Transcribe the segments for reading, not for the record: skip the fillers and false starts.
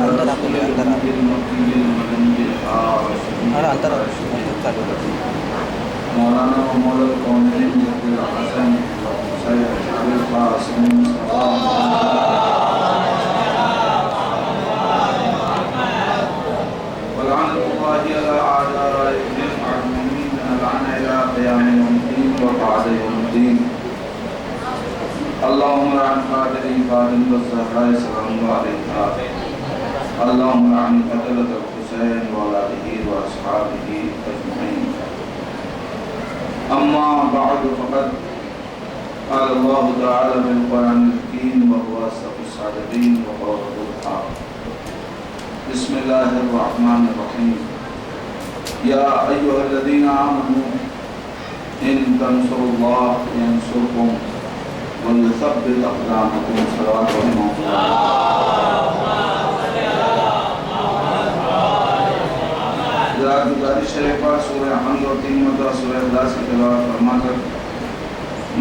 اندر آپ لے اندر آپ اندر چالو مولانا و مولا القومین جد الحسن سید القاسم ولعنة الله على أعدائهم المعلومين لعنة إلى قيام يوم الدين وبعد يوم الدين اللهم لعن قاتلي فاطمة الزهراء سلام الله عليها اللهم لعن قتلة الحسين وأولاده وأصحابه أجمعين أما بعد فقد قال الله تعالى في القرآن الحكيم وهو أصدق الصادقين وقوله الحق بسم الله الرحمن الرحيم يا أيها الذين آمنوا إن تنصروا الله ينصركم ويثبت أقدامكم صلوات الله ذات گزارش شریفہ سورہ حمد اور 3 مرتبہ سورہ اخلاص کی تلاوت فرما کر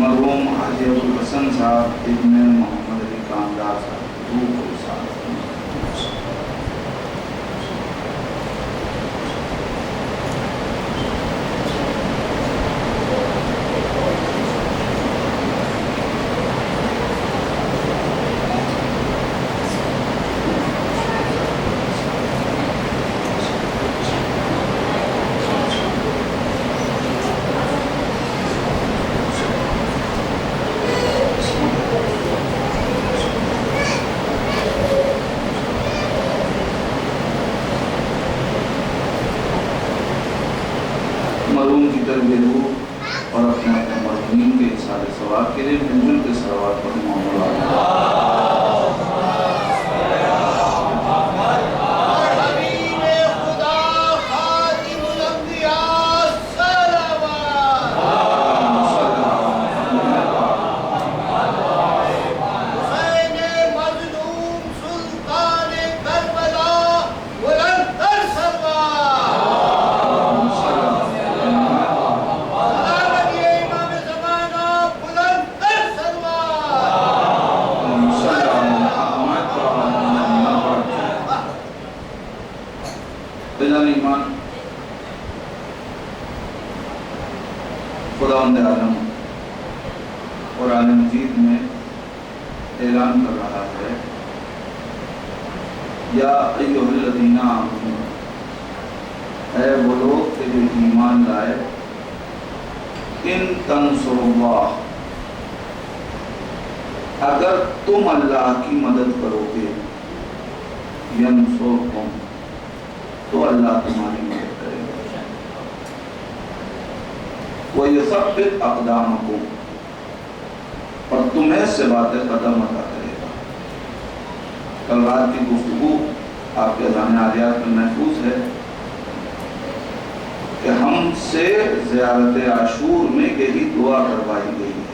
مرحوم حاجی ابوالحسن صاحب ابن محمد علی کامدار صاحب روح کو ساتھ مرحوم کی طرف روح اور اپنے مرحومین کے اصحاب ثواب کے لیے مل جل کے صلوات پر معاملہ ایمان خداوند عالم قرآن مجید میں اعلان کر رہا ہے یا ایھا الذین آمنوا اے وہ لوگ کہ جو ایمان لائے ان تنصروا اللہ اگر تم اللہ کی مدد کرو گے ینصرکم تو اللہ تمہاری مدد کرے گا وَيُثَبِّتْ أَقْدَامَكُمْ اور تمہیں سے باتیں قدم عطا کرے گا. کل رات کی گفتگو آپ کے اذان عالیات میں محفوظ ہے کہ ہم سے زیارت عاشور میں یہی دعا کروائی گئی ہے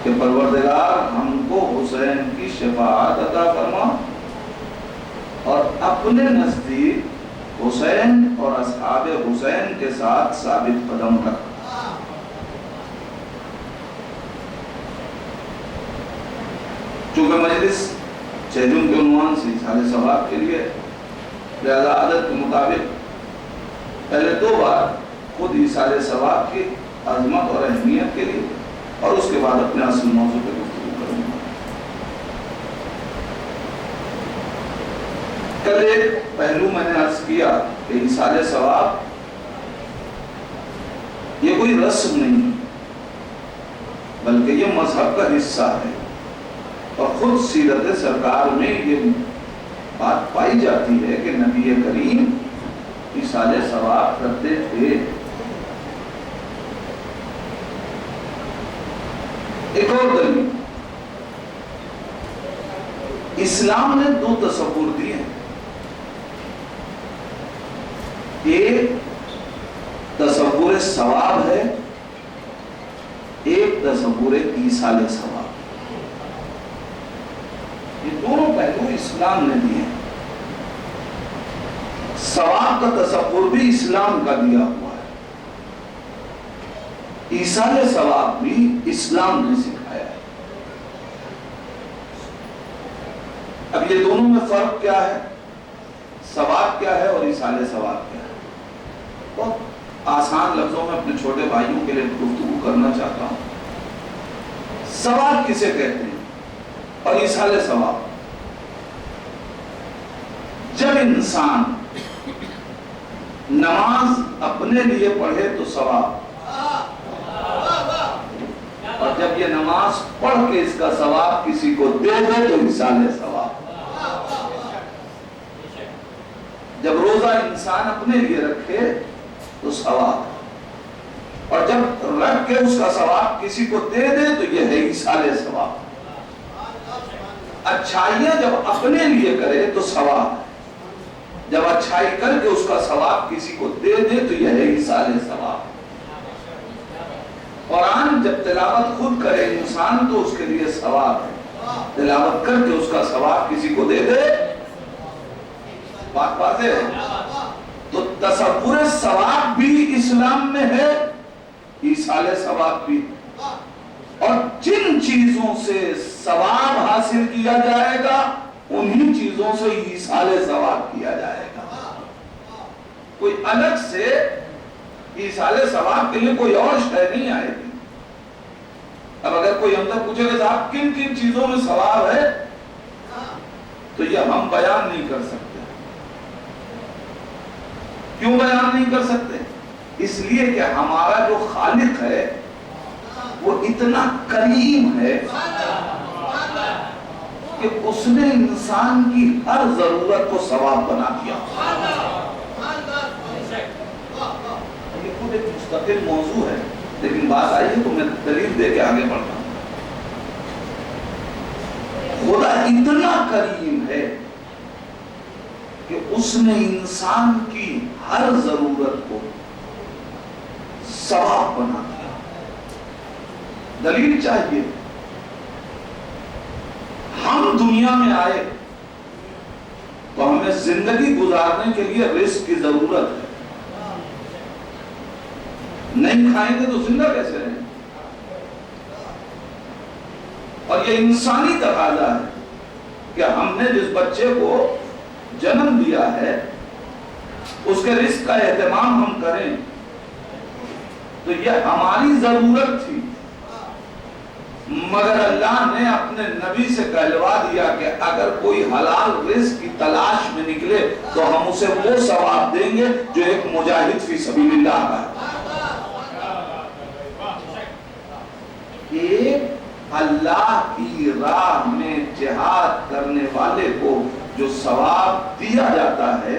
کہ پروردگار ہم کو حسین کی شفاعت عطا فرما اور اپنے نزدیک حسین اور اصحاب حسین کے ساتھ ثابت قدم رکھ. چونکہ مجلس چہلم کے عنوان سے اصحاب ثواب کے لیے لہذا عادت کے مطابق پہلے 2 بار خود اصحاب ثواب کی عظمت اور اہمیت کے لیے اور اس کے بعد اپنے اصل موضوع پہ گفتگو کروں گا. کل ایک پہلو میں نے عرض کیا کہ ایصال ثواب یہ کوئی رسم نہیں بلکہ یہ مذہب کا حصہ ہے اور خود سیرت سرکار میں یہ بات پائی جاتی ہے کہ نبی کریم ایصال ثواب کرتے تھے. ایک اور دلیل اسلام نے 2 تصور دیے ہیں. ایک تصور ثواب ہے ایک تصور ایصال ثواب. یہ دونوں پہلو اسلام نے دیے ہیں. ثواب کا تصور بھی اسلام کا دیا ہوا ہے. ایصال ثواب بھی اسلام نے سکھایا ہے. اب یہ دونوں میں فرق کیا ہے؟ ثواب کیا ہے اور ایصال ثواب کیا ہے؟ بہت آسان لفظوں میں اپنے چھوٹے بھائیوں کے لیے گفتگو کرنا چاہتا ہوں. ثواب کسے کہتے ہیں اور ایصال ثواب؟ جب انسان نماز اپنے لیے پڑھے تو ثواب، اور جب یہ نماز پڑھ کے اس کا ثواب کسی کو دے دے تو ایصال ثواب. جب روزہ انسان اپنے لیے رکھے تو ثواب، اور جب رکھ کے اس کا ثواب کسی کو دے دے تو یہ ہے ایصال ثواب. اچھائیاں جب اپنے لیے کرے تو ثواب، جب اچھائی کر کے اس کا ثواب کسی کو دے دے تو یہ ہے ایصال ثواب. قرآن جب تلاوت خود کرے انسان تو اس کے لیے ثواب ہے، تلاوت کر کے اس کا ثواب کسی کو دے دے بات واضح ہے. تو تصور ثواب بھی اسلام میں ہے، ایصال ثواب بھی. اور جن چیزوں سے ثواب حاصل کیا جائے گا انہی چیزوں سے ایصال ثواب کیا جائے گا. کوئی الگ سے ایصال ثواب کے لیے کوئی اور شے نہیں آئے گی. اب اگر کوئی ہم سے پوچھے کہ صاحب کن کن چیزوں میں ثواب ہے تو یہ ہم بیان نہیں کر سکتے. کیوں بیان نہیں کر سکتے؟ اس لیے کہ ہمارا جو خالق ہے وہ اتنا کریم ہے کہ اس نے انسان کی ہر ضرورت کو ثواب بنا دیا. یہ خود ایک مستقل موضوع ہے، لیکن بات آئی ہے تو میں دلیل دے کے آگے بڑھتا ہوں. خدا اتنا کریم ہے کہ اس نے انسان کی ہر ضرورت کو ثواب بنا دیا. دلیل چاہیے. ہم دنیا میں آئے تو ہمیں زندگی گزارنے کے لیے رزق کی ضرورت ہے. نہیں کھائیں گے تو زندہ کیسے رہیں؟ اور یہ انسانی تقاضا ہے کہ ہم نے جس بچے کو جنم دیا ہے اس کے رزق کا اہتمام ہم کریں. تو یہ ہماری ضرورت تھی، مگر اللہ نے اپنے نبی سے کہلوا دیا کہ اگر کوئی حلال رزق کی تلاش میں نکلے تو ہم اسے وہ ثواب دیں گے جو ایک مجاہد فی سبیل اللہ کا ہے. ایک اللہ کی راہ میں جہاد کرنے والے کو جو ثواب دیا جاتا ہے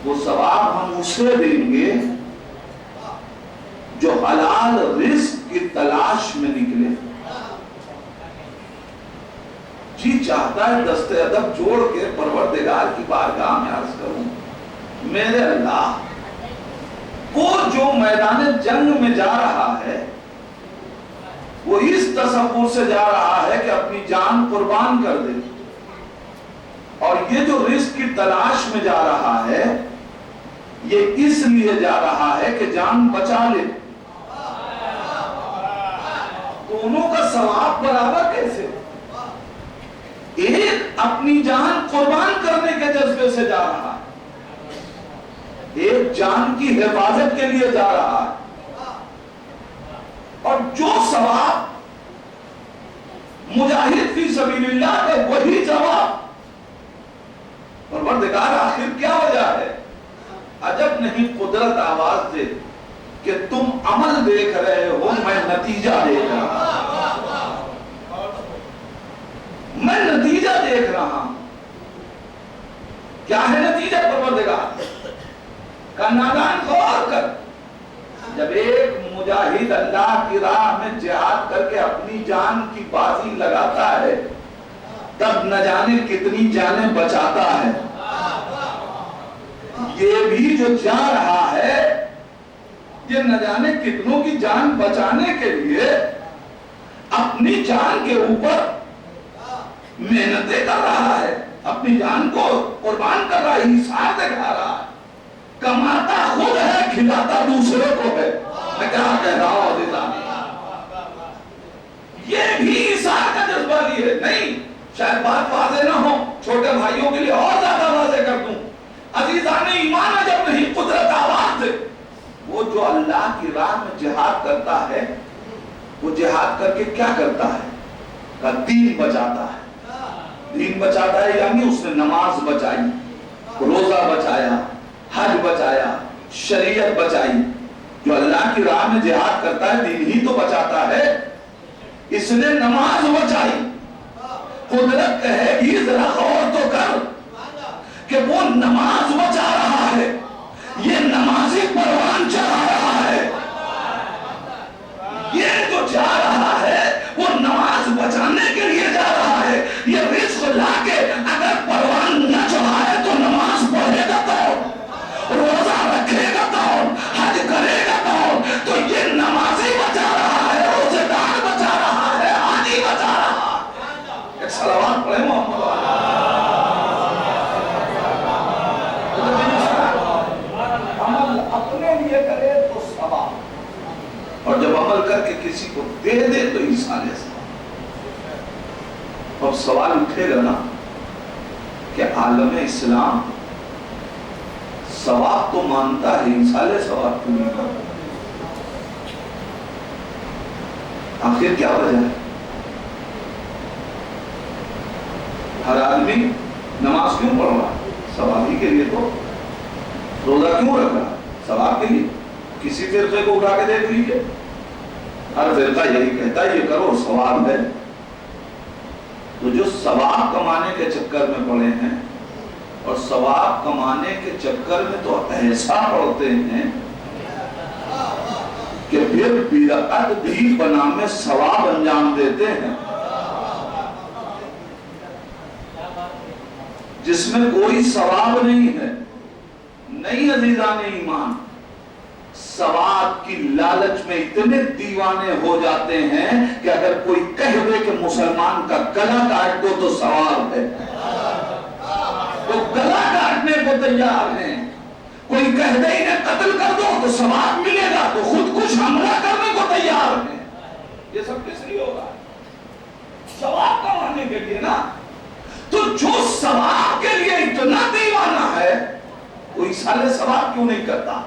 وہ ثواب ہم اسے دیں گے جو حلال رزق کی تلاش میں نکلے. جی چاہتا ہے دست ادب جوڑ کے پروردگار کی بارگاہ میں عرض کروں، میرے اللہ کو جو میدان جنگ میں جا رہا ہے وہ اس تصور سے جا رہا ہے کہ اپنی جان قربان کر دے، اور یہ جو رزق کی تلاش میں جا رہا ہے یہ اس لیے جا رہا ہے کہ جان بچا لے. دونوں کا ثواب برابر کیسے؟ ایک اپنی جان قربان کرنے کے جذبے سے جا رہا ہے، ایک جان کی حفاظت کے لیے جا رہا ہے. اور جو ثواب مجاہد فی سبیل اللہ ہے وہی ثواب. پروردگار آخر کیا وجہ ہے؟ عجب نہیں قدرت آواز دے کہ تم عمل دیکھ رہے ہو، میں نتیجہ دیکھ رہا ہوں. میں نتیجہ دیکھ رہا ہوں. کیا ہے نتیجہ پروردگار کا؟ نادان غور کر. جب ایک مجاہد اللہ کی راہ میں جہاد کر کے اپنی جان کی بازی لگاتا ہے تب نہ جانے کتنی جانیں بچاتا ہے. یہ بھی جو جا رہا ہے یہ نہ جانے کتنوں کی جان بچانے کے لیے اپنی جان کے اوپر محنتیں کر رہا ہے، اپنی جان کو قربان کر رہا ہے، ایثار دکھا رہا ہے. کماتا خود ہے، کھلاتا دوسرے کو ہے. میں کیا کہہ رہا ہوں عزیزان؟ یہ بھی ایثار کا جذبہ لیے نہیں. شاید بات واضح نہ ہو، چھوٹے بھائیوں کے لیے اور زیادہ واضح کر دوں. عزیزان ایمان جب نہیں قدرت آواز سے، وہ جو اللہ کی راہ میں جہاد کرتا ہے، وہ جہاد کر کے کیا کرتا ہے؟ کہ دین بچاتا ہے. دین بچاتا ہے یعنی اس نے نماز بچائی، روزہ بچایا، حج بچایا، شریعت بچائی. جو اللہ کی راہ میں جہاد کرتا ہے دین ہی تو بچاتا ہے. اس نے نماز بچائی. قدرت کہے گی ذرا غور تو کر کہ وہ نماز بچا رہا ہے، یہ نمازی پروان چڑھا رہا ہے. یہ جو جا رہا ہے وہ نماز بچانے کے لیے جا رہا ہے. یہ رزق لا کے اگر پروان نہ چڑھائے تو نماز پڑھے گا تو، روزہ رکھے گا تو، حج کرے گا تو یہ نمازی بچا رہا ہے، روزے دار بچا رہا ہے، حاجی بچا رہا ہے. ایک صلوات پڑھیں محمد اپنے لیے کرے تو ثواب، اور جب عمل کر کے کسی کو دے دے تو ایصال ثواب. اب سوال اٹھے گا نا کہ عالم اسلام ثواب تو مانتا ہے، ایصال ثواب کیوں نہیں کرتا؟ آخر کیا وجہ ہے؟ ہر آدمی نماز کیوں پڑھ رہا ہے؟ ثواب ہی کے لیے. تو روزہ کیوں رکھ رہا ہے؟ ثواب کے لیے. کسی فرقے کو اٹھا کے دیکھ لیجیے، ہر فرقہ یہی کہتا ہے یہ کرو ثواب ہے. تو جو ثواب کمانے کے چکر میں پڑے ہیں اور ثواب کمانے کے چکر میں تو ایسا پڑتے ہیں کہ پھر بدعت بھی بنامے ثواب انجام دیتے ہیں جس میں کوئی ثواب نہیں ہے. نہیں عزیزان ایمان، ثواب کی لالچ میں اتنے دیوانے ہو جاتے ہیں کہ اگر کوئی کہہ دے کہ مسلمان کا گلا کاٹ دو تو ثواب ہے، تو گلا کاٹنے کو تیار ہیں. کوئی کہہ دے انہیں قتل کر دو تو ثواب ملے گا، تو خود کچھ حملہ کرنے کو تیار ہیں. یہ سب کس لیے ہوگا؟ ثواب کمانے کے لیے نا. تو جو ثواب کے لیے اتنا دیوانہ ہے وہ ایصال ثواب کیوں نہیں کرتا؟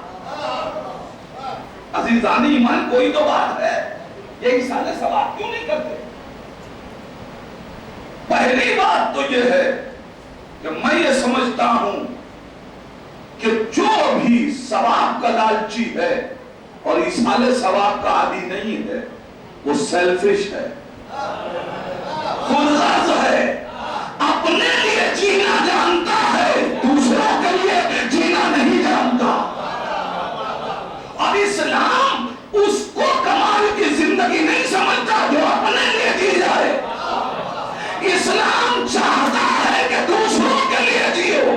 عزیزان ایمان کوئی تو بات ہے، یہ ایصال ثواب کیوں نہیں کرتے؟ پہلی بات تو یہ ہے کہ میں یہ سمجھتا ہوں کہ جو بھی ثواب کا لالچی ہے اور ایصال ثواب کا عادی نہیں ہے وہ سیلفش ہے، خود غرض ہے، اپنے لیے جینا جانتا ہے، دوسروں کے لیے جینا نہیں جانتا. اور اسلام اس کو کمال کی زندگی نہیں سمجھتا جو اپنے لیے جی جائے. اسلام چاہتا ہے کہ دوسروں کے لیے جیو.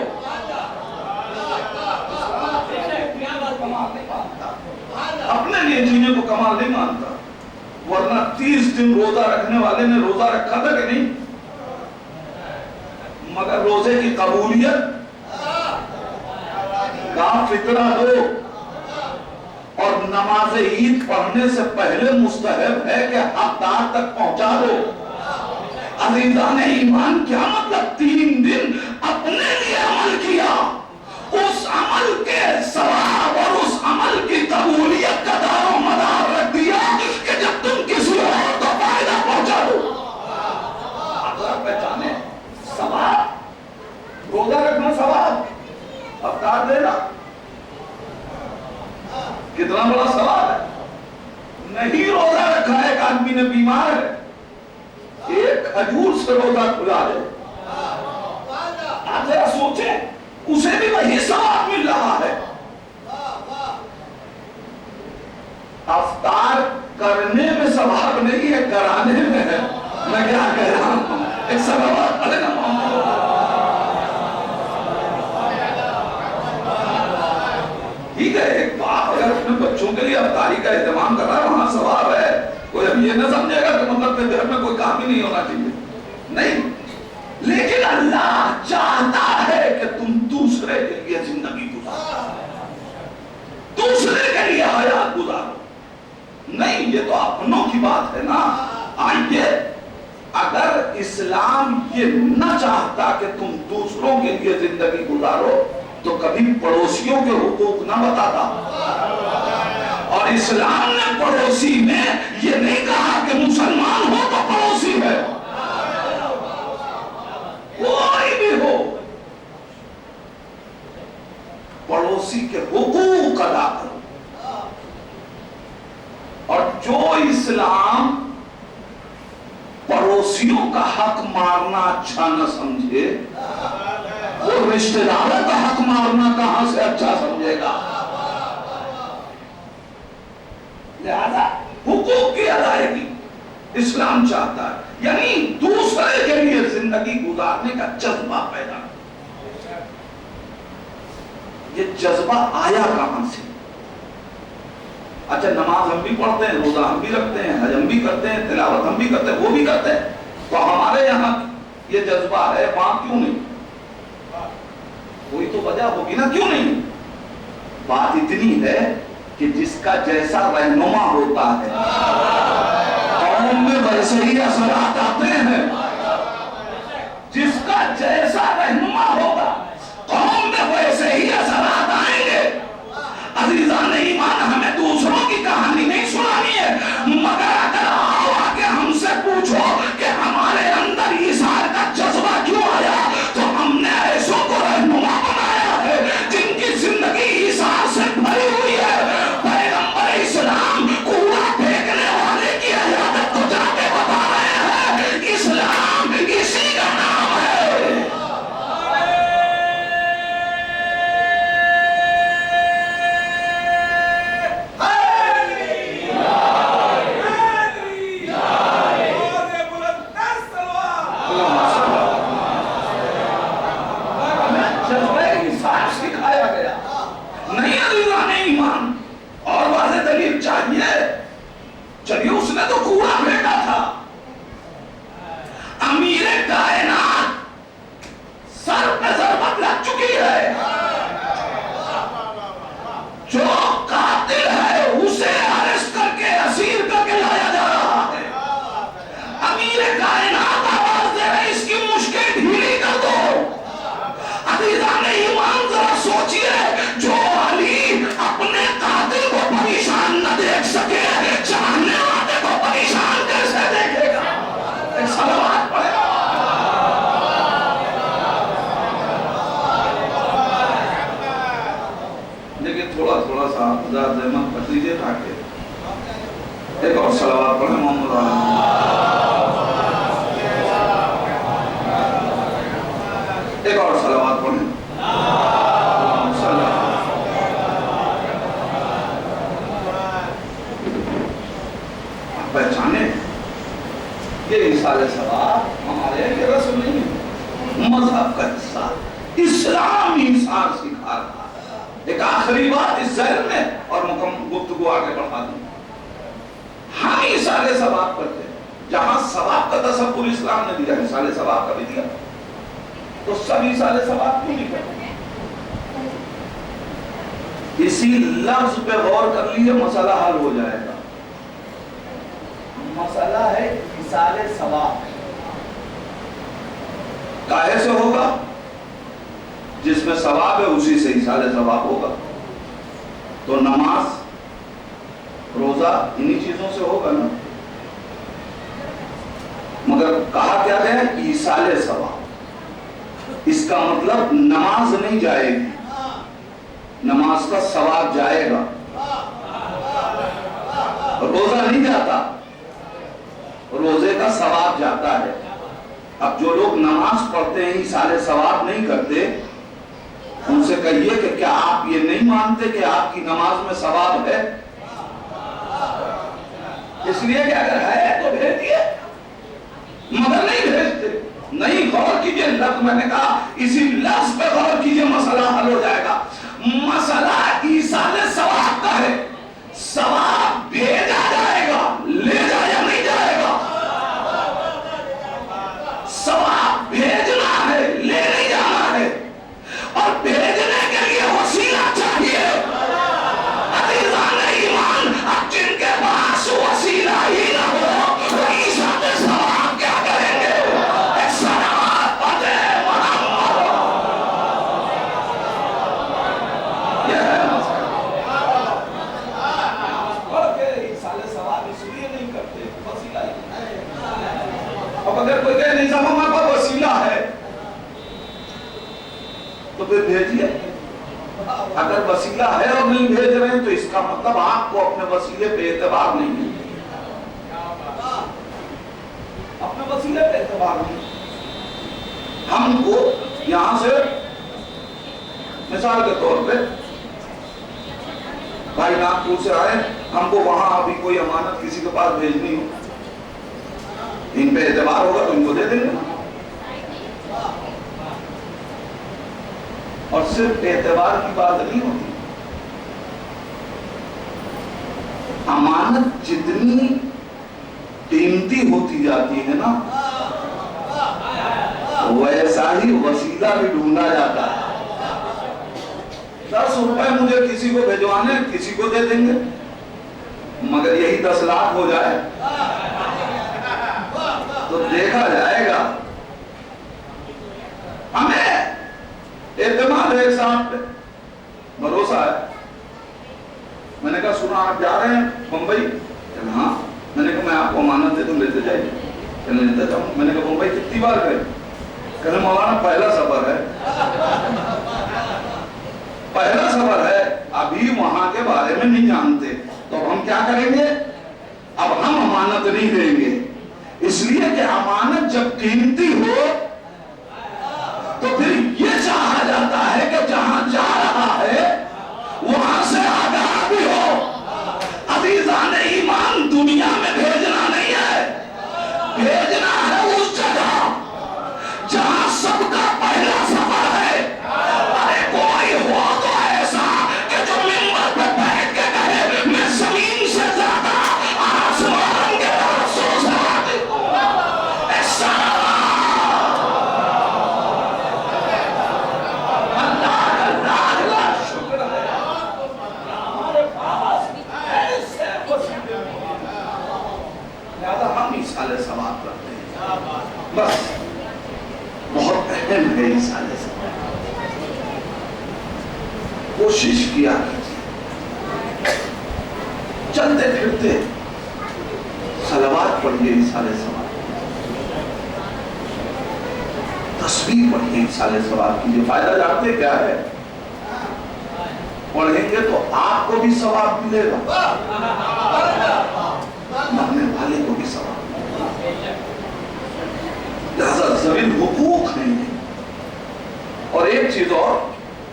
اپنے لیے جینے کو کمال نہیں مانتا. ورنہ 30 دن روزہ رکھنے والے نے روزہ رکھا تھا کہ نہیں؟ مگر روزے کی قبولیت کا فطرہ دو، اور نماز عید پڑھنے سے پہلے مستحب ہے کہ حقدار تک پہنچا دو. عزیزان ایمان کیا مطلب 3 دن اپنے لیے عمل کیا، اس عمل کے ثواب اور اس عمل کی قبولیت کا دار و مدار رکھ دیا کہ جب تم کسی اور کو فائدہ پہنچا دو. اگر پہچانے ثواب، روزہ رکھنا ثواب، افطار دینا کتنا بڑا ثواب ہے. نہیں روزہ رکھا ایک آدمی نے بیمار ہے، ایک کھجور سے روزہ کھلا دے، آپ ذرا سوچیں اسے بھی وہی ثواب مل رہا ہے. افطار کرنے میں ثواب نہیں ہے، کرانے میں ہے. میں کیا کہہ رہا ہوں؟ ایک صلوات پڑھیں نا محمد. ٹھیک ہے، ایک باپ اگر اپنے بچوں کے لیے افطاری کا اہتمام کر رہا ہے وہاں ثواب ہے. کوئی اب یہ نہ سمجھے گا کہ مطلب کہ گھر میں کوئی کام ہی نہیں ہونا چاہیے، نہیں. لیکن اللہ چاہتا ہے کہ تم دوسرے کے لیے زندگی گزارو، دوسرے کے لیے حیات گزارو. نہیں، یہ تو اپنوں کی بات ہے نا. آئیے، اگر اسلام یہ نہ چاہتا کہ تم دوسروں کے لیے زندگی گزارو تو کبھی پڑوسیوں کے حقوق نہ بتاتا. اور اسلام نے پڑوسی میں یہ نہیں کہا کہ مسلمان ہو تو پڑوسی ہے، کوئی بھی ہو، پڑوسی کے حقوق ادا کرو. اور جو اسلام پڑوسیوں کا حق مارنا اچھا نہ سمجھے وہ رشتہ داروں کا حق مارنا کہاں سے اچھا سمجھے گا. لہذا حقوق کی ادائیگی اسلام چاہتا ہے، یعنی دوسرے کے لیے زندگی گزارنے کا جذبہ پیدا. یہ جذبہ آیا کہاں سے؟ اچھا نماز ہم بھی پڑھتے ہیں، روزہ ہم بھی رکھتے ہیں، حج ہم بھی کرتے ہیں، تلاوت ہم بھی کرتے ہیں، وہ بھی کرتے ہیں، تو ہمارے یہاں یہ جذبہ ہے، وہاں کیوں نہیں؟ کوئی تو وجہ ہوگی نا کیوں نہیں. بات اتنی ہے کہ جس کا جیسا رہنما ہوتا ہے قوم میں ویسے ہی اثرات آتے ہیں. جس کا جیسا رہنما ہوگا قوم میں ویسے ہی اثرات آئیں گے. عزیزان ایمان ہمیں دوسروں کی کہانی نہیں سنانی ہے، مگر اگر آؤ آکے ہم سے پوچھو کہ ہمارے اندر ایثار کا جذبہ کیوں آیا، تو ہم نے ایسوں کو رہنما بنایا ہے جن کی زندگی ایثار سے بھری ہوئی ہے. پیغمبر اسلام کوڑا پھینکنے والے کی عیادت کو جا کے بتا رہے ہیں اسلام اسی کا نام ہے. چلیے اس نے تو کوڑا پھینکا تھا، امیر کائنات سر پہ ضربت لگ چکی ہے، جو قاتل ہے اسے اریسٹ کر کے اسیر کر کے لایا جا رہا ہے. امیر کائنات آواز دے رہے اس کی مشکل ڈھیلی کر دو. عزیزان ایمان ذرا سوچئے، جو علی اپنے قاتل کو پریشان نہ دیکھ سکے چاہنے والے کو پریشان کیسے دیکھے گا. ایک صلوات پڑھے. لیکن تھوڑا تھوڑا سا ذات احمد کر لیجیے تاکہ ایک اور صلوات پڑھیں محمد ایک اور صلوات پڑھیں. پہچانے یہ ایثار ثواب ہمارے یہ رسم نہیں ہے، مذہب کا حصہ. اسلام ایثار سکھا رہا ہے. ایک آخری بات اس ذہن میں اور مکمل گفتگو آگے بڑھا دوں. ہم ایثار ثواب کرتے ہیں، جہاں ثواب کا تصور اسلام نے دیا، ایثار ثواب کا بھی دیا، تو سب ایثار ثواب کیوں نہیں کرتے؟ اسی لفظ پہ غور کر لیے مسئلہ حل ہو جائے گا. مسئلہ ہے ایثار ثواب کاہے سے ہوگا؟ جس میں ثواب ہے اسی سے ایثار ثواب ہوگا. تو نماز روزہ انہی چیزوں سے ہوگا نا. مگر کہا کیا گیا ایثار ثواب. اس کا مطلب نماز نہیں جائے گی، نماز کا ثواب جائے گا. روزہ نہیں جاتا، روزے کا ثواب جاتا ہے. اب جو لوگ نماز پڑھتے ہیں ایثار ثواب نہیں کرتے، ان سے کہیے کہ کیا آپ یہ نہیں مانتے کہ آپ کی نماز میں ثواب ہے؟ اس لیے کہ اگر ہے تو بھیج دیے، مگر نہیں بھیجتے. نہیں غور کیجئے لفظ، میں نے کہا اسی لفظ پہ غور کیجئے مسئلہ حل ہو جائے گا. مسئلہ ایثار ثواب کا ہے. ثواب بھیجا جائے گا، لے جایا نہیں جائے گا. ثواب بھیجنا ہے، لے نہیں جانا ہے. اور بھیجنے کے لیے وسیلہ چاہیے. عزیزان ایمان اب جن کے پاس وسیلہ ہی نہ ہو وہ ایثار ثواب کیا کریں گے؟ ایک صلوات تو پھر بھیجیے. اگر وسیلہ ہے اور نہیں بھیج رہے ہیں تو اس کا مطلب آپ کو اپنے وسیلے پہ اعتبار نہیں ہے. اپنے وسیلے پہ اعتبار نہیں. ہم کو یہاں سے مثال کے طور پہ بھائی ناگپور سے آئے, ہم کو وہاں ابھی کوئی امانت کسی کے پاس بھیجنی ہو, ان پہ اعتبار ہوگا تو ان کو دے دیں گے. اور صرف اعتبار کی بات نہیں ہوتی, امانت جتنی قیمتی ہوتی جاتی ہے نا ویسا ہی وسیلہ بھی ڈھونڈا جاتا ہے. 10 روپے مجھے کسی کو بھیجوانے, کسی کو دے دیں گے, مگر یہی 10 لاکھ ہو جائے تو دیکھا جائے گا. ہمیں اعتماد ہے صاحب پہ, بھروسہ ہے. میں نے کہا سنا آپ جا رہے ہیں بمبئی؟ کہ ہاں. میں نے کہا میں آپ کو امانت دے دوں, لیتے جائیے. کہنے لیتا جاؤں. میں نے کہا بمبئی کتنی بار گئے؟ کہنے مولانا پہلا سفر ہے. پہلا سفر ہے, ابھی وہاں کے بارے میں نہیں جانتے, تو ہم کیا کریں گے؟ اب ہم امانت نہیں دیں گے, اس لیے کہ امانت جب قیمتی ہو تو پھر یہ چاہا جاتا ہے کہ جہاں جا رہا ہے وہاں سے آگاہ بھی ہو. عزیزان ایمان, دنیا میں بھیجنا نہیں ہے, بھیجنا ہے اس جگہ جہاں سب کا پہلا سفر ہے. ارے کوئی ہو تو ایسا کہ جو منبر پہ بیٹھ کے کہے میں زمین سے زیادہ آسمان کے راسوں سے ایسا. ثواب کرتے ہیں, بس بہت اہم ہے ایصال ثواب. کوشش کیا کیجیے, چلتے پھرتے صلوات پڑھیے ایصال ثواب, تسبیح پڑھیے ایصال ثواب کیجیے. فائدہ جانتے کیا ہے؟ پڑھیں گے تو آپ کو بھی ثواب ملے گا, مرنے والے کو بھی ثواب. لہذا زمین حقوق نہیں ہے. اور ایک چیز اور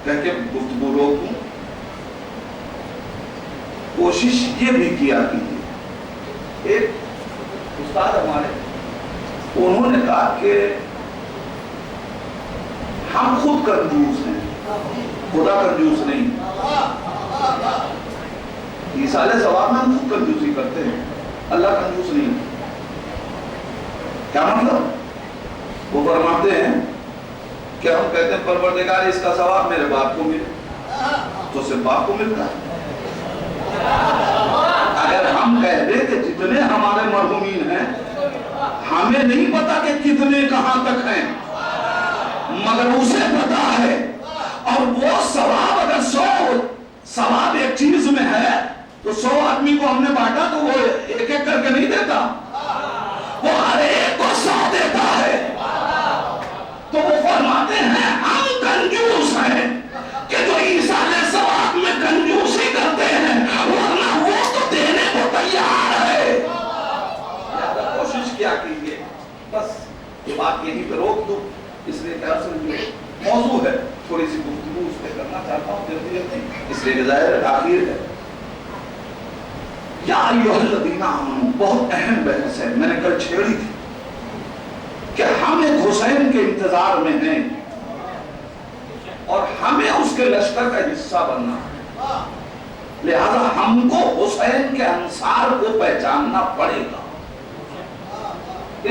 کہہ کے گفتگو روک دوں, کوشش یہ بھی کیا کیجیے. ایک استاد ہمارے, انہوں نے کہا کہ ہم خود کنجوس ہیں, خدا کنجوس نہیں. ایصال ثواب میں ہم خود کنجوسی کرتے ہیں, اللہ کنجوس نہیں. کیا مطلب؟ وہ فرماتے ہیں کہ ہم کہتے ہیں پروردگار اس کا ثواب میرے باپ کو ملے, تو صرف باپ کو ملتا ہے. اگر ہم کہہ دیں کہ جتنے ہمارے مرحومین ہیں ہمیں نہیں پتا کہ کتنے کہاں تک ہیں, مگر اسے پتا ہے, اور وہ ثواب اگر 100 ثواب ایک چیز میں ہے تو 100 آدمی کو ہم نے بانٹا تو وہ ایک ایک کر کے نہیں دیتا, وہ ہر ایک کو 100 دیتا ہے. تو وہ فرماتے ہیں ہم کنجوس ہیں کہ جو ایصال ثواب میں کنجوسی کرتے ہیں, ورنہ وہ تو دینے کو تیار ہے. زیادہ کوشش کیا کیجیے. بس یہ بات یہیں پہ روک دوں, اس لیے کہ اصل جو موضوع ہے تھوڑی سی گفتگو اس پہ کرنا چاہتا ہوں جلدی جلدی, اس لیے کہ ظاہر آخر ہے. یا ایھا الذین آمنوا بہت اہم بحث ہے, میں نے کل چھیڑی تھی کہ ہم ایک حسین کے انتظار میں ہیں اور ہمیں اس کے لشکر کا حصہ بننا ہے. لہذا ہم کو حسین کے انصار کو پہچاننا پڑے گا.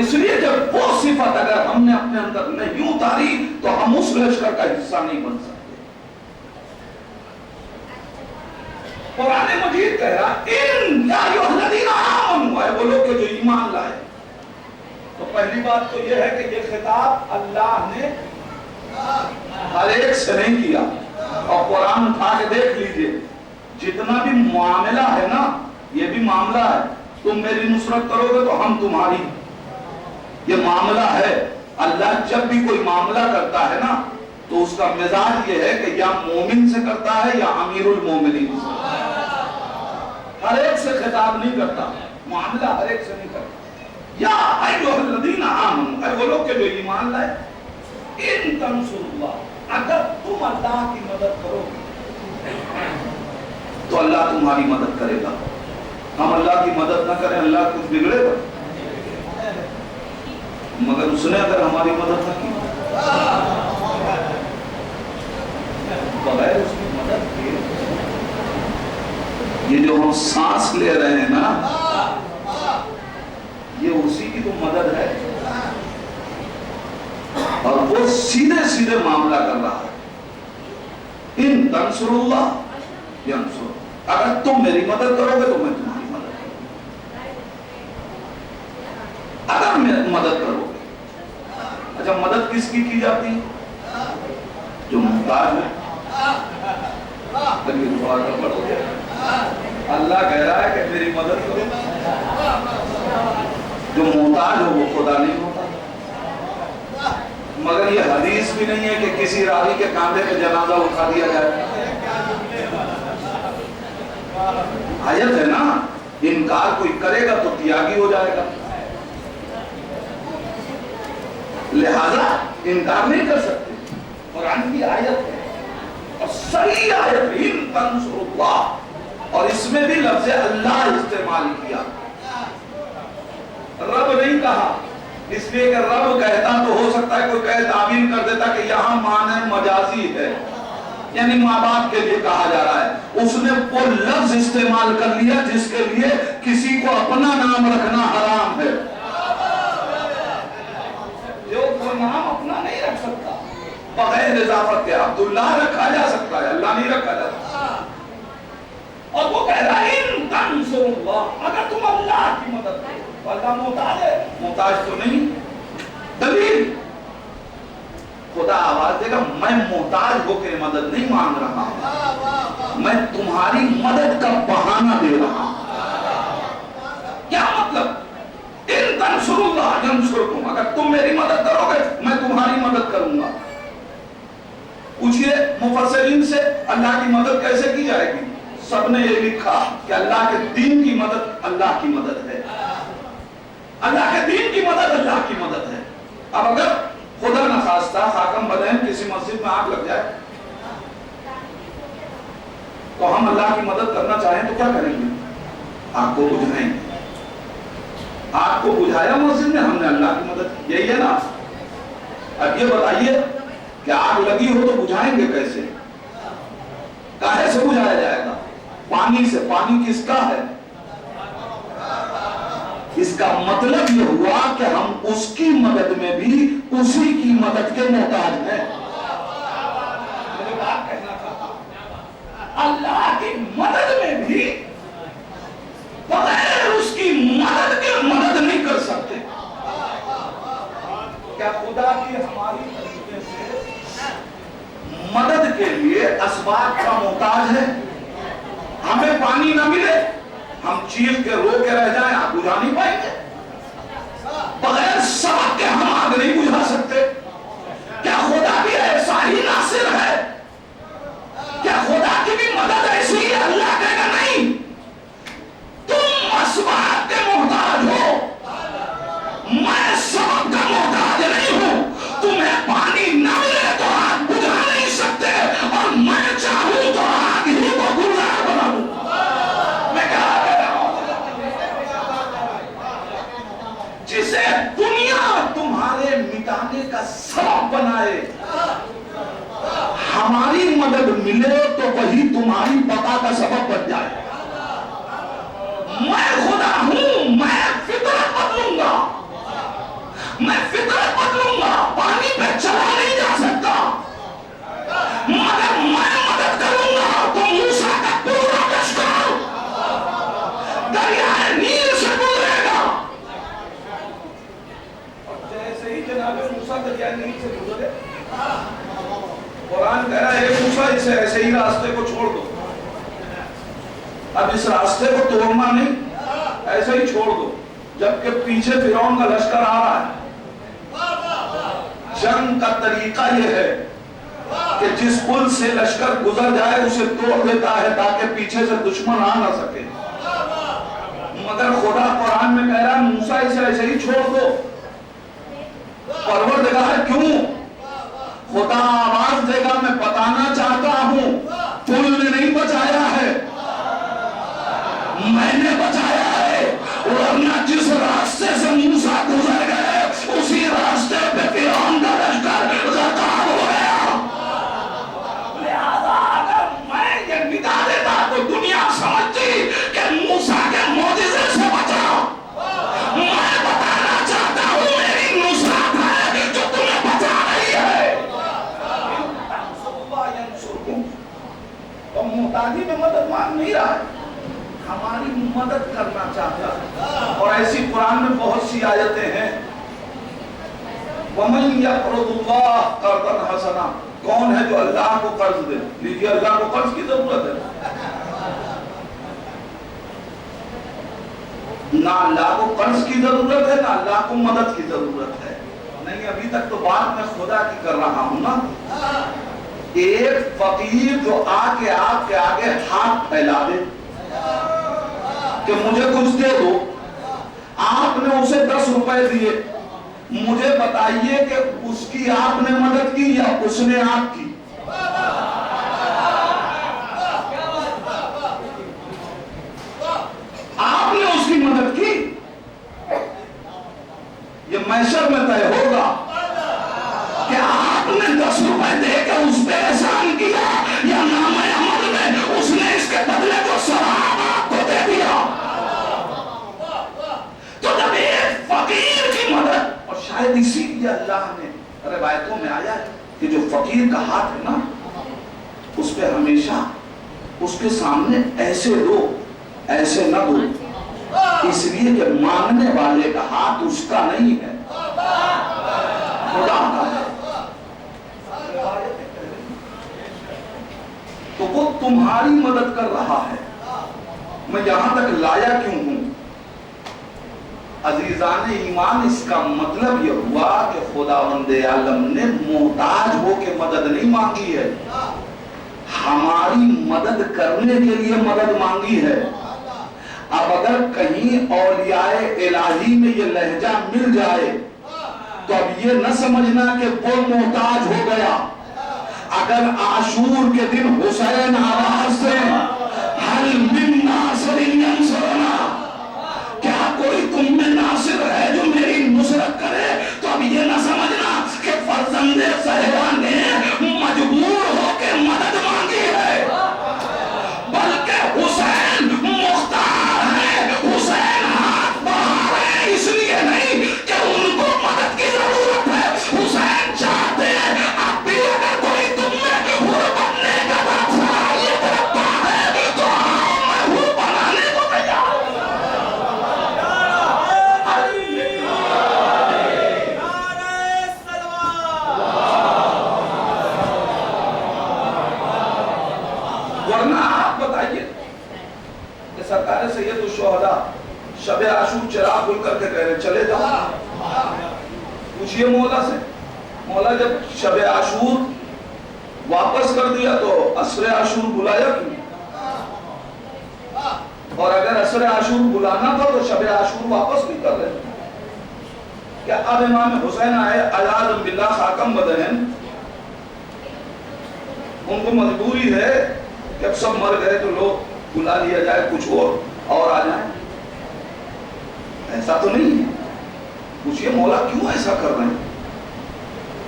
اس لیے جب وہ صفت اگر ہم نے اپنے اندر نہیں اتاری تو ہم اس لشکر کا حصہ نہیں بن سکتے. قرآن مجید کہہ رہا ان یا ایھا الذین آمنوا, وہ لوگ جو ایمان لائے. تو پہلی بات تو یہ ہے کہ یہ خطاب اللہ نے ہر ایک سے نہیں کیا. اور قرآن اٹھا کے دیکھ لیجئے, جتنا بھی معاملہ ہے نا یہ بھی معاملہ ہے. تم میری نصرت کرو گے تو ہم تمہاری, یہ معاملہ ہے. اللہ جب بھی کوئی معاملہ کرتا ہے نا تو تو اس کا مزاج یہ ہے کہ یا مومن سے کرتا ہے یا امیر المومنین سے، ہر ایک سے خطاب نہیں کرتا، معاملہ ہر ایک سے نہیں کرتا۔ یا ایھا الذین آمنوا، اے وہ لوگ کہ جو ایمان لائے، ان تنصروا اللہ، اگر تم اللہ کی مدد کرو تو اللہ تمہاری مدد کرے گا۔ ہم اللہ کی مدد نہ کریں، اللہ کچھ بگڑے گا؟ مگر اس نے اگر ہماری مدد نہ کی، بغیر اس کی مدد کے یہ جو ہم سانس لے رہے ہیں نا، یہ اسی کی تو مدد ہے، اور وہ سیدھے سیدھے معاملہ کر رہا ہے۔ ان تنصروا اللہ ینصرکم، اگر تم میری مدد کرو گے تو میں تمہاری مدد کروں گا، اگر میں مدد کرو گے۔ اچھا، مدد کس کی جاتی ہے؟ جو محتاج ہے۔ لیکن تھوڑا سا بڑھ ہو گیا، اللہ کہہ رہا ہے کہ میری مدد کرو، جو محتاج ہو وہ خدا نہیں ہوتا۔ مگر یہ حدیث بھی نہیں ہے کہ کسی راوی کے کاندھے پہ جنازہ اٹھا دیا جائے۔ آیت ہے نا، انکار کوئی کرے گا تو تیاگی ہو جائے گا، لہذا انکار نہیں کر سکتے۔ قرآن کی آیت ہے اور صحیح آیت ہے، ان تنصروا اللہ، اور اس میں بھی لفظ اللہ استعمال کیا، رب نہیں کہا، اس لیے کہ رب کہتا تو ہو سکتا ہے کوئی کہے تعبیر کر دیتا کہ یہاں معنی مجازی ہے، یعنی ماں باپ کے لیے کہا جا رہا ہے۔ اس نے وہ لفظ استعمال کر لیا جس کے لیے کسی کو اپنا نام رکھنا حرام ہے۔ جو کوئی نام اپنا نہیں رکھ سکتا بغیر اضافت کے، عبداللہ رکھا جا سکتا ہے، اللہ نہیں رکھا جا سکتا۔ اور وہ کہہ رہا ہے ان تنصروا اللہ، اگر تم اللہ کی مدد کرو۔ اللہ محتاج ہے؟ محتاج تو نہیں۔ دلیل، خدا آواز دے گا میں محتاج ہو کے مدد نہیں مانگ رہا ہوں، میں تمہاری مدد کا بہانہ دے رہا ہوں۔ کیا مطلب؟ ان تنصروا اللہ ینصرکم، اگر تم میری مدد کرو گے میں تمہاری مدد کروں گا۔ پوچھئے مفسرین سے اللہ کی مدد کیسے کی جائے گی؟ سب نے یہ لکھا کہ اللہ کے دین کی مدد اللہ کی مدد ہے، اللہ کے دین کی مدد اللہ کی مدد ہے۔ اب اگر خدا نخواستہ حاکم بنے کسی مسجد میں آگ لگ جائے تو ہم اللہ کی مدد کرنا چاہیں تو کیا کریں گے؟ آگ کو بجھائیں گے۔ آگ کو بجھایا مسجد میں، ہم نے اللہ کی مدد کی، یہی ہے نا۔ اب یہ بتائیے کہ آگ لگی ہو تو بجھائیں گے کیسے؟ کاہے سے بجھایا جائے گا؟ پانی سے۔ پانی کس کا ہے؟ اس کا مطلب یہ ہوا کہ ہم اس کی مدد میں بھی اسی کی مدد کے محتاج ہیں۔ اللہ کی مدد میں بھی بغیر اس کی مدد کے مدد نہیں کر سکتے۔ کیا خدا کی ہماری طریقے سے مدد کے لیے اسباب کا محتاج ہے؟ ہمیں پانی نہ ملے، ہم چیخ کے رو کے رہ جائیں، آگ بجھا نہیں پائیں گے؟ بغیر سبب کے ہم آگ نہیں بجھا سکتے۔ کیا خدا بھی ایسا ہی ناصر ہے؟ کیا خدا کی بھی مدد ایسی ہے؟ اللہ کہے گا نہیں، تم اسباب کے محتاج ہو، میں سبب کا محتاج نہیں ہوں۔ تمہیں پانی نہ ملے تو آگ بجھا نہیں سکتے، اور میں چاہوں تو آگ ہی کو گلزار بنا دوں۔ میں کہا جسے دنیا تمہارے مٹانے کا سبب بنائے، ہماری مدد ملے تو وہی تمہاری بقا کا سبب بن جائے۔ میں خدا ہوں، میں فطرت بدلوں گا، میں فطرت بدلوں گا۔ پانی پہ چلا نہیں جا سکتا، مگر میں مدد کروں گا تو موسیٰ کا پورا لشکر دریائے نیل سے گزرے گا۔ اور جیسے ہی جناب موسیٰ دریائے نیل سے گزرے، قرآن کہہ رہا ہے اے موسیٰ اسے ایسے ہی راستے کو چھوڑ دو۔ اب اس راستے کو توڑنا نہیں، ایسے ہی چھوڑ دو، جبکہ پیچھے فرعون کا لشکر آ رہا ہے۔ جنگ کا طریقہ یہ ہے کہ جس پل سے لشکر گزر جائے اسے توڑ دیتا ہے تاکہ پیچھے سے دشمن آ نہ سکے، مگر خدا قرآن میں کہہ رہا ہے موسیٰ اسے ایسے ہی چھوڑ دو۔ پروردگار کیوں؟ خدا آواز دے گا میں بتانا چاہتا ہوں پل نے نہیں بچایا ہے، میں نے بچایا ہے، ورنہ جس راستے سے موسیٰ گزر گئے اسی راستے پہ فرعون کا لشکر غرقاب ہو گیا۔ لہذا اگر میں یہ مٹا دیتا تو دنیا سمجھتی کہ موسیٰ کے معجزے سے بچا۔ میں بتانا چاہتا ہوں میری نصرت ہے جو تمہیں بچا رہی ہے۔ تو محتاجی میں مدد مانگ نہیں رہا ہے، ہماری مدد کرنا چاہتا ہے۔ اور ایسی قرآن میں بہت سی آیتیں ہیں، وَمَنْ يَقْرُضُ اللَّهَ قَرْضًا حَسَنًا، کون ہے جو اللہ کو قرض دے؟ لیجئے اللہ کو قرض کی ضرورت ہے؟ نہ اللہ کو قرض کی ضرورت ہے، نہ اللہ کو مدد کی ضرورت ہے۔ نہیں، ابھی تک تو بات میں خدا کی کر رہا ہوں نا۔ ایک فقیر جو آ کے آپ کے آگے ہاتھ پھیلا دے کہ مجھے کچھ دے دو، آپ نے اسے 10 روپے دیے، مجھے بتائیے کہ اس کی آپ نے مدد کی یا اس نے آپ کی؟ آپ نے اس کی مدد کی، یہ محشر میں طے ہوگا کہ آپ نے 10 روپے دے کے اس پہ احسان کیا یا نام عمل میں اس نے اس کے بدلے کو ثواب آپ کو دے دیا۔ تو جب ایک فقیر کی مدد، اور شاید اسی لیے اللہ نے روایتوں میں آیا ہے کہ جو فقیر کا ہاتھ ہے نا اس پہ ہمیشہ اس کے سامنے ایسے دو، ایسے نہ دو، اس لیے کہ مانگنے والے کا ہاتھ اس کا نہیں ہے، خدا کا ہے۔ تو وہ تمہاری مدد کر رہا ہے۔ میں یہاں تک لایا کیوں ہوں؟ عزیزان ایمان، اس کا مطلب یہ ہوا کہ خداوند عالم نے محتاج ہو کے مدد نہیں مانگی ہے، ہماری مدد کرنے کے لیے مدد مانگی ہے۔ اب اگر کہیں اولیاء الہی میں یہ لہجہ مل جائے تو اب یہ نہ سمجھنا کہ وہ محتاج ہو گیا۔ اگر عاشور کے دن حسین آواز سے حل من ناصر ینصرنا، کیا کوئی تم میں ناصر ہے جو میری نصرت کرے، تو اب یہ نہ سمجھنا کہ فرزند زہرا نے مجبور ہو کے مدد مانگی ہے، بلکہ حسین مختار ہے، حسین ہاتھ بڑھا رہے ہیں اس لیے نہیں کہ ان کو مدد کی ضرورت ہے، حسین چاہتے ہیں اب بھی اگر کوئی تم میں حر بننے کا صلاحیت رکھتا ہے تو آؤ میں حر بنانے کو تیار ہوں۔ ورنہ آپ بتائیے کہ سرکار سید الشہداء شب عاشور چراغ گل کر کے کہہ رہے چلے جاؤ، پوچھئے مولا سے، مولا جب شب عاشور واپس کر دیا تو عصر عاشور بلایا کیوں؟ اور اگر عصر عاشور بلانا تھا تو شب عاشور واپس بھی کر رہے کیا؟ اب امام حسین آئے عیاذ باللہ خاکم بدہن، ان کو مجبوری ہے کہ اب سب مر گئے تو لوگ بلا لیا جائے، کچھ اور آ جائیں، ایسا تو نہیں ہے۔ پوچھئے مولا کیوں ایسا کر رہے ہیں؟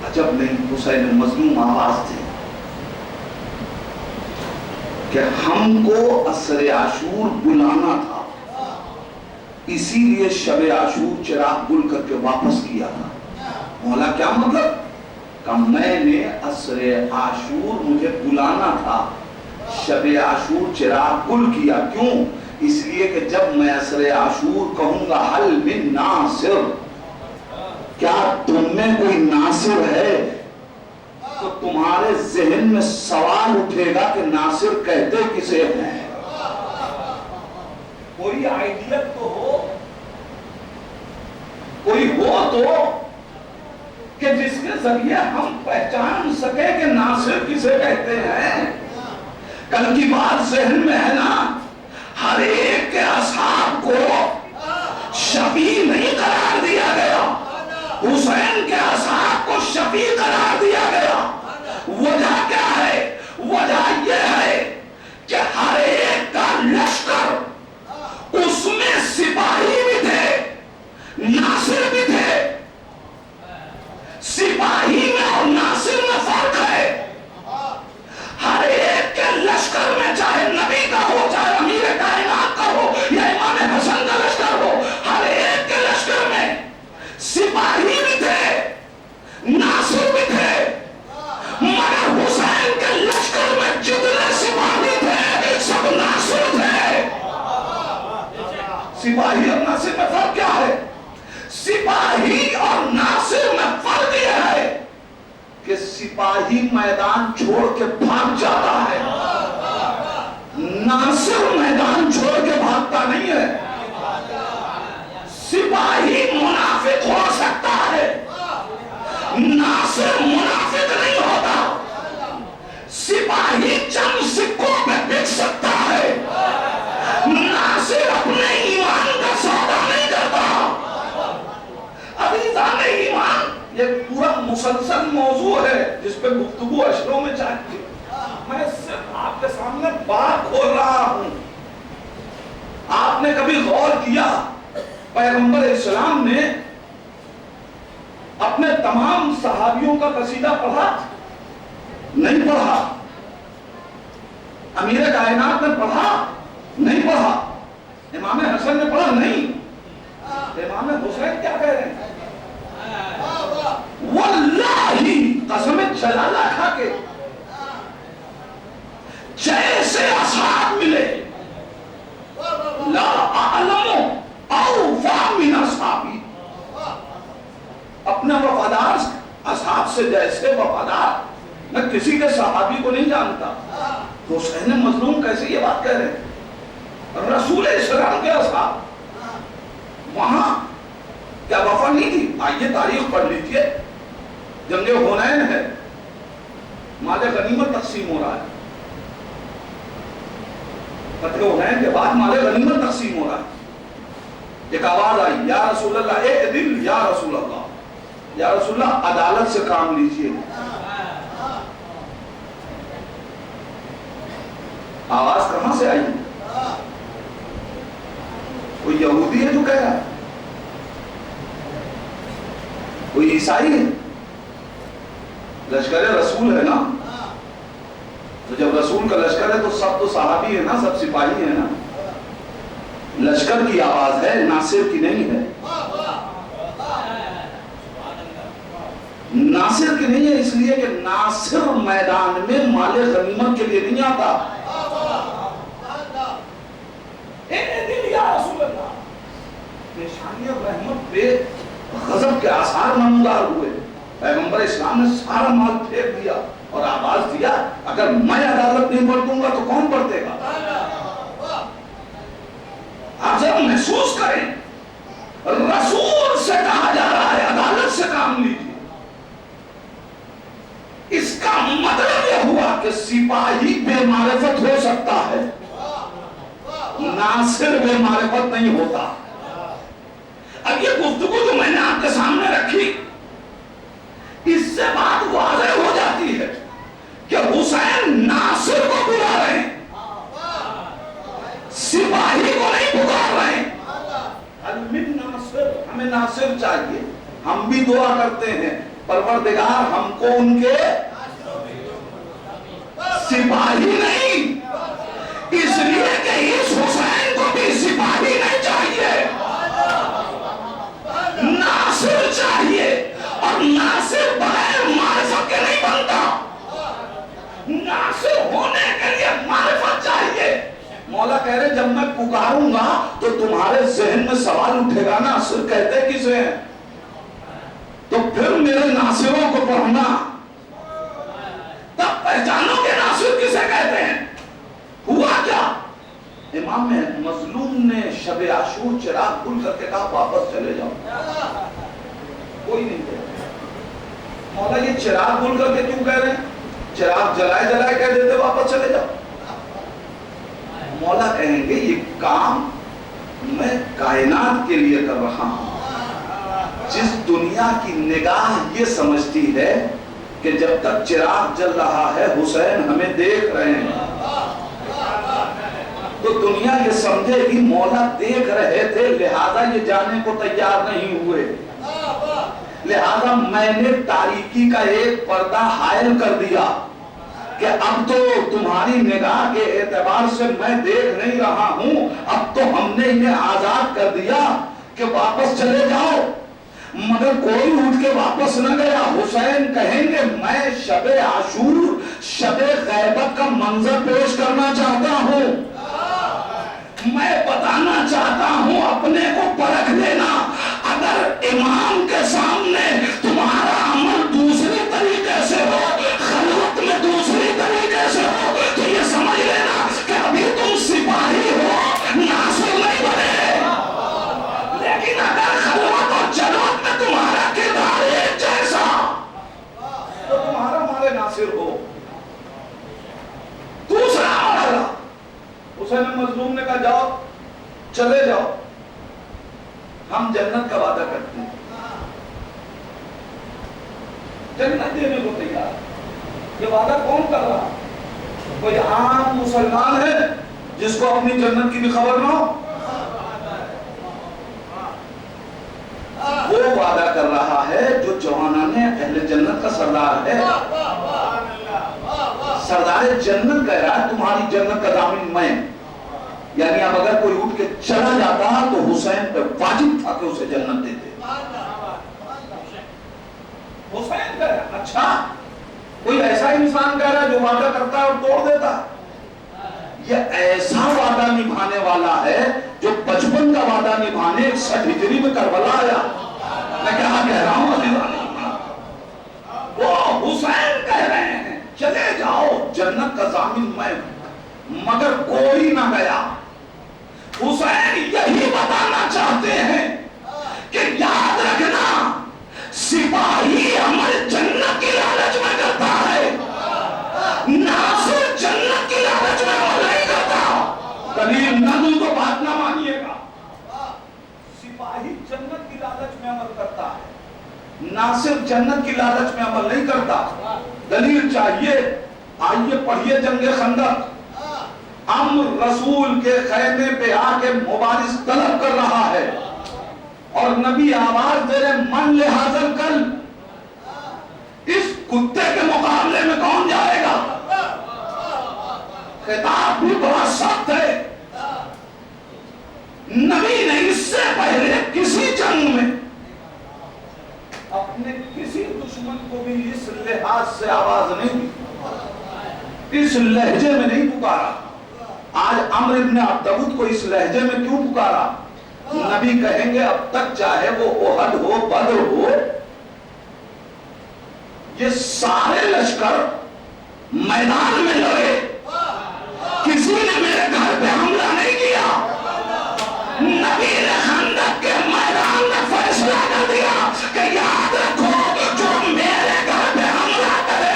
عجب نہیں، حسین مظلوم آواز تھے کہ ہم کو عصر عاشور بلانا تھا، اسی لیے شب عاشور چراغ گل کر کے واپس کیا تھا۔ مولا کیا مطلب؟ کہ میں نے عصر عاشور مجھے بلانا تھا، شب عاشور چراغ گل کیا، کیوں؟ اس لیے کہ جب میں عصر عاشور کہوں گا حل من ناصر، کیا تم میں کوئی ناصر ہے، تو تمہارے ذہن میں سوال اٹھے گا کہ ناصر کہتے کسے ہیں؟ کوئی آئیڈیا تو ہو، کوئی ہو تو کہ جس کے ذریعے ہم پہچان سکے کہ ناصر کسے کہتے ہیں. کل کی بات ذہن میں ہے نا؟ ہر ایک کے اصحاب کو شفیع نہیں قرار دیا گیا. حسین کے اصحاب کو شفیع قرار دیا گیا. وجہ کیا ہے؟ وجہ یہ ہے کہ ہر ایک کا لشکر، اس میں سپاہی بھی تھے، ناصر بھی تھے. سپاہی میں اور ناصر میں فرق ہے. ہر ایک کے لشکر میں، چاہے نبی کا ہو، چاہے امیر کائنات کا ہو، یا امام حسن کا لشکر ہو، ہر ایک کے لشکر میں سپاہی بھی تھے، ناصر بھی تھے. مگر حسین کے لشکر میں جتنے سپاہی تھے سب ناصر تھے. سپاہی اور ناصر میں فرق کیا ہے؟ سپاہی اور ناصر میں فرق یہ ہے کہ سپاہی میدان چھوڑ کے بھاگ جاتا ہے، ناصر میدان چھوڑ کے بھاگتا نہیں ہے. سپاہی منافق ہو سکتا ہے، ناصر منافق نہیں ہوتا. سپاہی چند سکوں پہ بک سکتا ہے، ناصر اپنے ایمان کا سودا نہیں کرتا. عزیزان ایمان، یہ پورا مسلسل موضوع ہے جس پہ گفتگو اشروں میں چاہیے. میں صرف آپ کے سامنے بات کھول رہا ہوں. آپ نے کبھی غور کیا پیغمبر اسلام نے اپنے تمام صحابیوں کا قصیدہ پڑھا؟ نہیں پڑھا. امیر کائنات نے پڑھا؟ نہیں پڑھا. امام حسن نے پڑھا؟ نہیں. امام حسین کیا کہہ رہے ہیں؟ واللہ قسم جلالہ کھا کے جیسے اصحاب ملے، لا اعلم اوفا من اصحابی، اپنے وفادار اصحاب سے جیسے وفادار میں کسی کے صحابی کو نہیں جانتا. حسین مظلوم کیسے یہ بات کہہ رہے ہیں؟ رسول اسلام کے اصحاب وہاں کیا وفا نہیں تھی؟ آئیے تاریخ پڑھ لیجئے. جنگ حنین ہے، مال غنیمت تقسیم ہو رہا ہے. فتح حنین کے بعد مال غنیمت تقسیم ہو رہا ہے. ایک آواز آئی، یا رسول اللہ اعدل، یا رسول اللہ، یا رسول اللہ عدالت سے کام لیجئے. آواز کہاں سے آئی؟ کوئی یہودی ہے جو کہہ رہا ہے؟ کوئی عیسائی ہے؟ لشکر رسول ہے نا. تو جب رسول کا لشکر ہے تو سب تو صحابی ہے نا، سب سپاہی ہے نا. لشکر کی آواز ہے، ناصر کی نہیں ہے. ناصر کی نہیں ہے اس لیے کہ ناصر میدان میں مال غنیمت کے لیے نہیں آتا. پیشانی رحمت پہ غضب کے آثار نمودار ہوئے. پیغمبر اسلام نے سارا مال پھینک دیا اور آواز دیا، اگر میں عدالت نہیں بڑھتوں گا تو کون بڑھتے گا؟ آپ ذرا محسوس کریں، رسول سے کہا جا رہا ہے عدالت سے کام لیجیے. اس کا مطلب یہ ہوا کہ سپاہی بے معرفت ہو سکتا ہے، ناصر بے معرفت نہیں ہوتا. اب یہ گفتگو جو میں نے آپ کے سامنے رکھی، اس سے بات واضح ہو جاتی ہے کہ حسین ناصر کو بلا رہے ہیں، سپاہی کو نہیں پکار رہے ہیں. المن ناصر، ہمیں ناصر چاہیے. ہم بھی دعا کرتے ہیں پروردگار ہم کو ان کے سپاہی نہیں، اس لیے کہ اس حسین کو بھی سپاہی نہیں چاہیے، ناصر چاہیے. اور ناصر بغیر معرفت کے نہیں بنتا، ناصر ہونے کے لیے معرفت چاہیے. مولا کہہ رہے جب میں پکاروں گا تو تمہارے ذہن میں سوال اٹھے گا ناصر کہتے کسے ہیں، تو پھر میرے ناصروں کو پڑھنا، تب پہچانو کہ ناصر کسے کہتے ہیں. ہوا کیا؟ امام مظلوم نے شب عاشور چراغ کھل کر کے کہا واپس چلے جاؤ. کوئی نہیں گیا. مولا یہ چراغ بھول کر کے کیوں کہہ رہے ہیں؟ چراغ جلائے جلائے کہہ دیتے واپس چلے جاؤ. مولا کہیں گے یہ کام میں کائنات کے لیے کر رہا ہوں. جس دنیا کی نگاہ یہ سمجھتی ہے کہ جب تک چراغ جل رہا ہے حسین ہمیں دیکھ رہے ہیں، تو دنیا یہ سمجھے گی مولا دیکھ رہے تھے لہذا یہ جانے کو تیار نہیں ہوئے، لہذا میں نے تاریکی کا ایک پردہ حائل کر دیا کہ اب تو تمہاری نگاہ کے اعتبار سے میں دیکھ نہیں رہا ہوں، اب تو ہم نے انہیں آزاد کر دیا کہ واپس چلے جاؤ. مگر کوئی اٹھ کے واپس نہ گیا. حسین کہیں گے میں شب عاشور شب غیبت کا منظر پیش کرنا چاہتا ہوں، میں بتانا چاہتا ہوں، اپنے کو پرکھ لینا. اگر امام کے سامنے تمہارا عمل دوسری طریقے سے ہو، خلوت میں دوسری طریقے سے ہو، تو یہ سمجھ لینا کہ ابھی تم سپاہی ہو، ناصر نہیں بنے. لیکن اگر خلوت اور جلوت میں تمہارا کردار ایک جیسا تو تمہارا ہمارے ناصر ہو. دوسرا مرحلہ حسین مظلوم نے کہا جاؤ چلے جاؤ، ہم جنت کا وعدہ کرتے ہیں، جنت دینے کو تیار. یہ وعدہ کون کر رہا؟ کوئی عام مسلمان ہے جس کو اپنی جنت کی بھی خبر نہ ہو؟ وہ وعدہ کر رہا ہے جو جوانان اہل جنت کا سردار ہے. سردار جنت کہہ رہا ہے تمہاری جنت کا ضامن میں. یعنی اب اگر کوئی اٹھ کے چلا جاتا تو حسین پہ واجب تھا کہ اسے جنت دیتے. حسین کہہ رہا اچھا کوئی ایسا انسان کہہ رہا ہے جو وعدہ کرتا ہے اور توڑ دیتا ہے. یہ ایسا وعدہ نبھانے والا ہے جو بچپن کا وعدہ نبھانے 60 ہجری میں کربلا آیا. میں کیا کہہ رہا ہوں عزیزان، وہ حسین کہہ رہے ہیں چلے جاؤ جنت کا ضامن میں ہوں، مگر کوئی نہ گیا. حسین یہی بتانا چاہتے ہیں کہ یاد رکھنا سپاہی عمل جنت کی لالچ میں کرتا ہے، ناصر جنت کی لالچ میں عمل نہیں کرتا. دلیل نہ دوں تو بات نہ مانیے گا. سپاہی جنت کی لالچ میں عمل کرتا ہے، ناصر جنت کی لالچ میں عمل نہیں کرتا. دلیل چاہیے؟ آئیے پڑھیے جنگ خندق. عمرو رسول کے خیمے پہ آ کے مبارز طلب کر رہا ہے اور نبی آواز دے رہے من لحاظر کل، اس کتے کے مقابلے میں کون جائے گا؟ خطاب بھی بڑا سخت ہے. نبی نے اس سے پہلے کسی جنگ میں اپنے کسی دشمن کو بھی اس لحاظ سے آواز نہیں دی، اس لہجے میں نہیں پکارا. آج عمرو بن عبدود کو اس لہجے میں کیوں پکارا؟ نبی کہیں گے اب تک چاہے وہ احد ہو بدر ہو، یہ سارے لشکر میدان میں لڑے، کسی نے میرے گھر پہ حملہ نہیں کیا. نبی نے خندق کے میدان میں فیصلہ کر دیا کہ یاد رکھو جو میرے گھر پہ حملہ کرے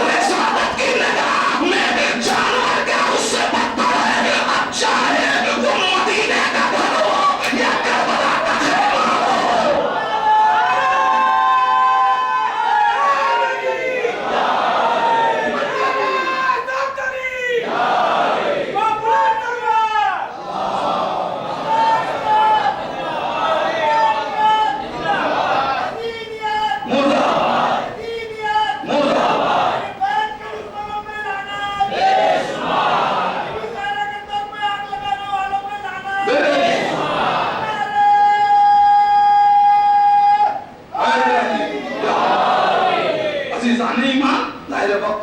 رسالت کی نگاہ میں جانور کیا اس سے بدتر ہے. اب چاہے وہ مدینے کا گھر ہو یا کربلا کا خیمہ ہو.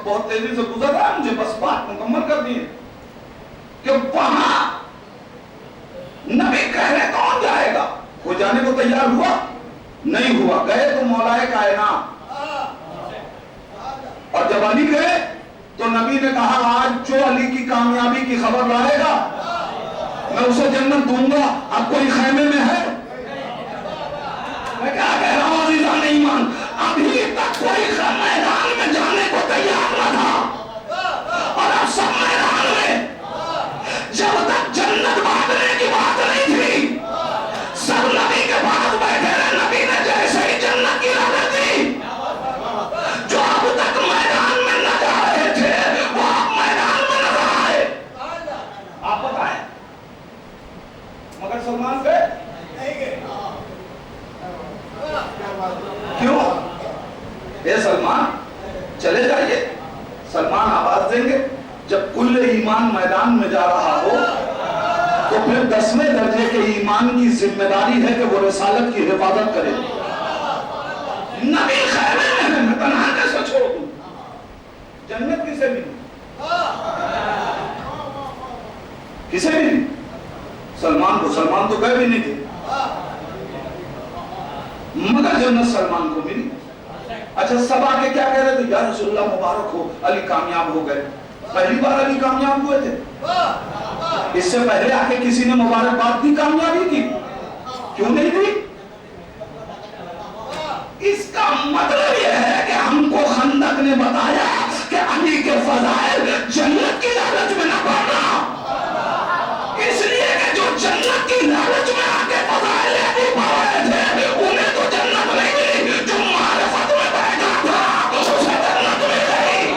بہت تیزی سے گزر رہا ہے، مجھے بس بات مکمل کر دی کہ وہاں نبی کہہ رہے کون جائے گا؟ وہ جانے کو تیار ہوا نہیں ہوا. گئے تو مولائے کائنات، اور جب علی گئے تو نبی نے کہا آج جو علی کی کامیابی کی خبر لائے گا میں اسے جنت دوں گا. اب کوئی خیمے میں ہے؟ میں کیا کہہ رہا ہوں عزیزان ایمان، ابھی تک کوئی سلمان آواز دیں گے جب کل ایمان میدان میں جا رہا ہو تو پھر 10ویں درجے کے ایمان کی ذمہ داری ہے کہ وہ رسالت کی حفاظت کرے. نبی خیمے میں ہے، میں تنہا کیسے چھوڑ دوں؟ جنت کسے ملی؟ کسے ملی؟ سلمان کو. سلمان تو گئے بھی نہیں تھے مگر جنت سلمان کو ملی. اچھا سب آگے کیا کہہ رہے تھے؟ یا رسول اللہ مبارک ہو، علی کامیاب ہو گئے. پہلی بار علی کامیاب ہوئے تھے؟ اس سے پہلے آ کے کسی نے مبارکباد دی کامیابی کی؟ کیوں نہیں دی؟ اس کا مطلب یہ ہے کہ ہم کو خندق نے بتایا کہ علی کے فضائل جنت کی لالچ میں نہ پڑنا، اس لیے کہ جو جنت کی لالچ میں آ کے فضائل علی پا رہے تھے انہیں تو جنت نہیں ملی، جو معرفت میں بیٹھا تھا اسے جنت مل گئی.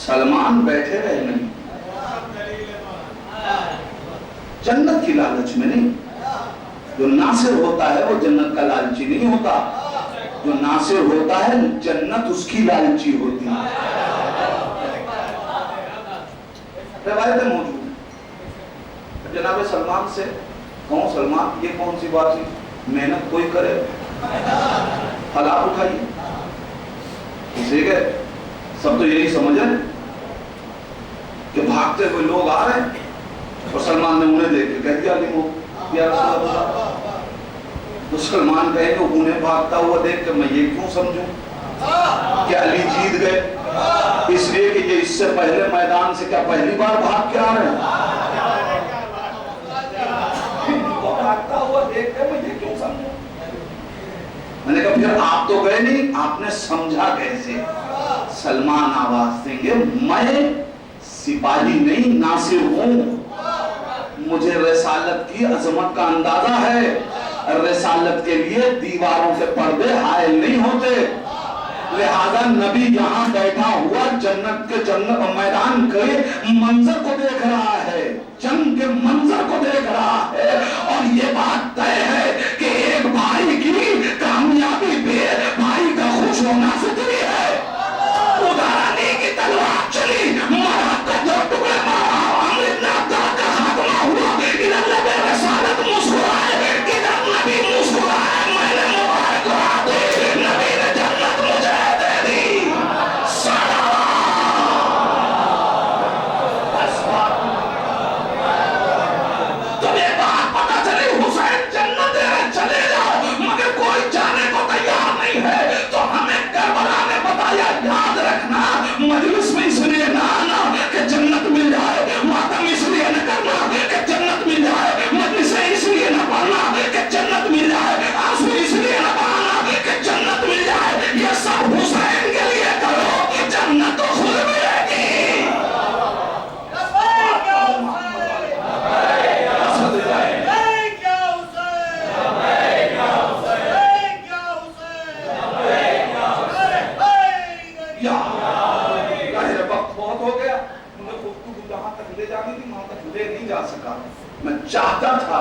سلمان بیٹھے رہے نہیں، جنت کی لالچ میں نہیں. جو ناصر ہوتا ہے وہ جنت کا لالچی نہیں ہوتا، جو ناصر ہوتا ہے جنت اس کی لالچی ہوتی ہے. روایتیں موجود ہیں. جناب سلمان سے کہوں سلمان یہ کون سی بات ہے، محنت کوئی کرے حالات اٹھائیے. اسی کے سب تو یہی سمجھ رہے کہ بھاگتے ہوئے لوگ آ رہے ہیں اور سلمان نے انہیں دیکھ کے کہہ دیا یا رسول اللہ. تو سلمان کہے کہ انہیں بھاگتا ہوا دیکھ کے میں یہ کیوں سمجھوں کہ علی جیت گئے، اس لیے کہ یہ اس سے پہلے میدان سے کیا پہلی بار بھاگ کے آ رہے ہیں. بھاگتا ہوا دیکھ کے میں یہ کیوں سمجھوں. میں نے کہا پھر آپ تو گئے نہیں، آپ نے سمجھا کیسے؟ سلمان آواز دیں گے میں سپاہی نہیں ناصر ہوں، مجھے رسالت کی عظمت کا اندازہ ہے. رسالت کے لیے دیواروں کے پردے حائل نہیں ہوتے، لہذا نبی یہاں بیٹھا ہوا جنت کے جنت میدان کے منظر کو دیکھ رہا ہے، جنگ کے منظر کو دیکھ رہا ہے، اور یہ بات طے ہے کہ ایک بھائی کی کامیابی پہ بھائی کا خوش ہونا فطری ہے. ادھر کی تلوار چلی، مرحب کا جو ٹکڑے مارا، عمر بن عبداللہ کا خاتمہ ہوا. ادھر نبی رسالت مسکرائے، ادھر نبی مسکرائے، میں نے مبارکباد دی، نبی نے جنت مجھے دے دی. تمہیں بات پتہ چلی حسین جنت چلے جاؤ، مگر کوئی جانے کو تیار نہیں ہے. تو ہمیں کربلا نے بتایا یاد رکھنا مجلس میں اس لیے نہ آنا کہ جنت مل جائے، ماتم اس لیے نہ کرنا کہ جنت مل جائے، مجلسیں اس لیے نہ پڑھنا کہ جنت مل جائے، آنسو اس لیے نہ بہانا کہ جنت مل جائے. یہ سب حسین کے لیے کرو، جنت تو خود ملے گی. میں چاہتا تھا